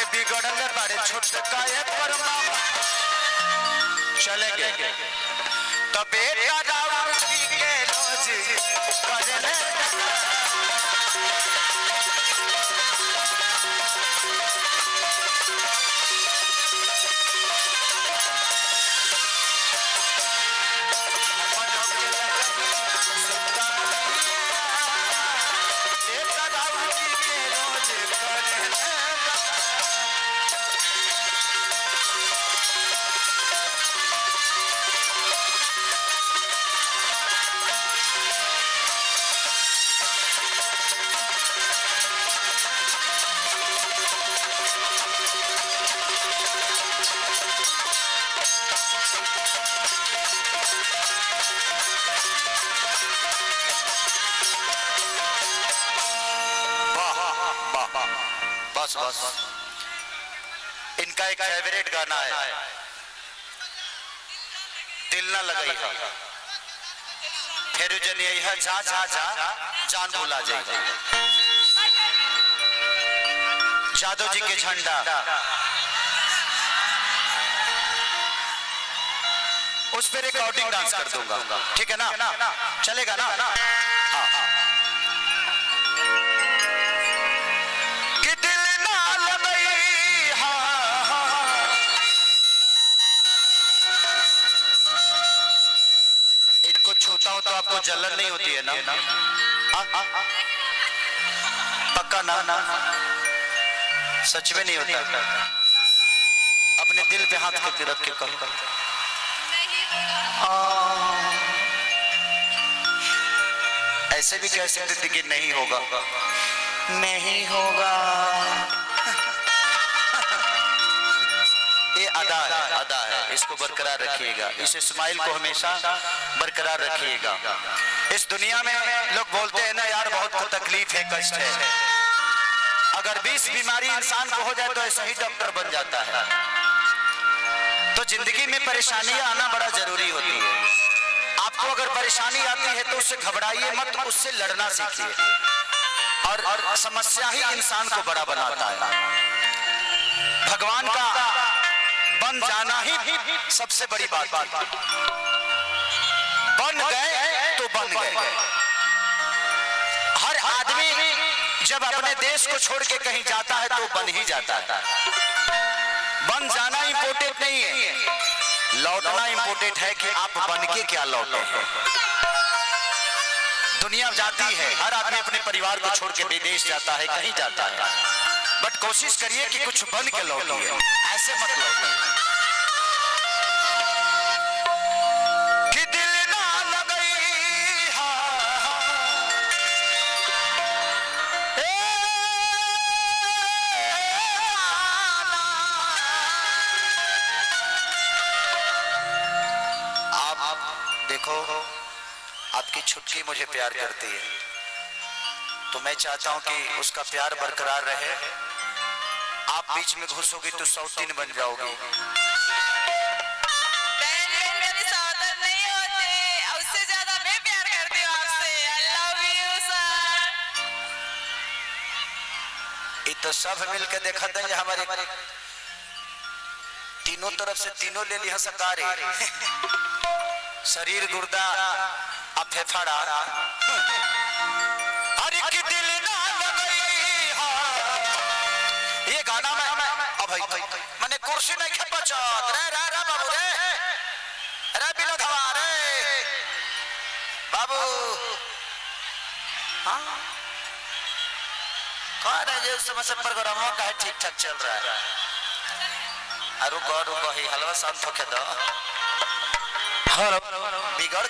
के बिगड़ल बड़े छुटका पर मामा चलेंगे तो बेटा रावण के रोज करने बस बस इनका एक फेवरेट गाना है दिल ना लगाई है फिर जन यही है जा जा जा जान भुला जाएगा जादव जी के झंडा उस पर रिकॉर्डिंग डांस कर दूंगा ठीक है ना चलेगा ना हाँ हाँ छूता हो तो आपको जलन नहीं होती है ना पक्का ना सच में नहीं होता अपने दिल पे हाथ करके रख के कहो ऐसे भी कह सकते थे कि नहीं होगा नहीं होगा ये अदा है इसको बरकरार रखिएगा इस स्माइल को हमेशा बरकरार रखिएगा इस दुनिया में लोग बोलते हैं ना यार बहुत तकलीफ है कष्ट है अगर 20 बीमारी इंसान को हो जाए तो ऐसा ही डॉक्टर बन जाता है तो जिंदगी में परेशानियां आना बड़ा जरूरी होती है आपको अगर परेशानी आती है तो उससे घबराइए मत उससे लड़ना सीखिए और समस्या ही इंसान को बड़ा बनाता है भगवान का बन जाना ही सबसे बड़ी बात बन गए तो बन गए हर आदमी जब अपने देश को छोड़ के कहीं जाता है तो बन ही जाता है बन जाना इंपॉर्टेंट नहीं है लौटना इंपॉर्टेंट है कि आप बन के क्या लौटे हैं दुनिया जाती है हर आदमी अपने परिवार को छोड़ के विदेश जाता है कहीं जाता है बट कोशिश करिए कि कुछ बन के लौटिए ऐसे मत लौटिए कि दिल ना लगई आप देखो आपकी छुटकी मुझे प्यार करती है तो मैं चाहता हूं कि उसका प्यार बरकरार रहे आप बीच में घुसोगी तो सौतीन बन जाओगी सौतन नहीं होते उससे ज्यादा मैं प्यार करती हूँ आपसे I love you sir ये तो सब मिलकर देखा था हमारे तीनों तरफ से तीनों ले लिया सकारे शरीर गुर्दा फेफड़ा अरे कि दिल ना लगई ये गाना में अब मैंने कुर्सी नहीं खेपा चाहत रे रे रे बाबू रे बिलो धवा रे बाबू हाँ कह रहे जो समय से प्रोग्राम का है ठीक ठाक चल रहा है रुको ही हलवा शांत होके दो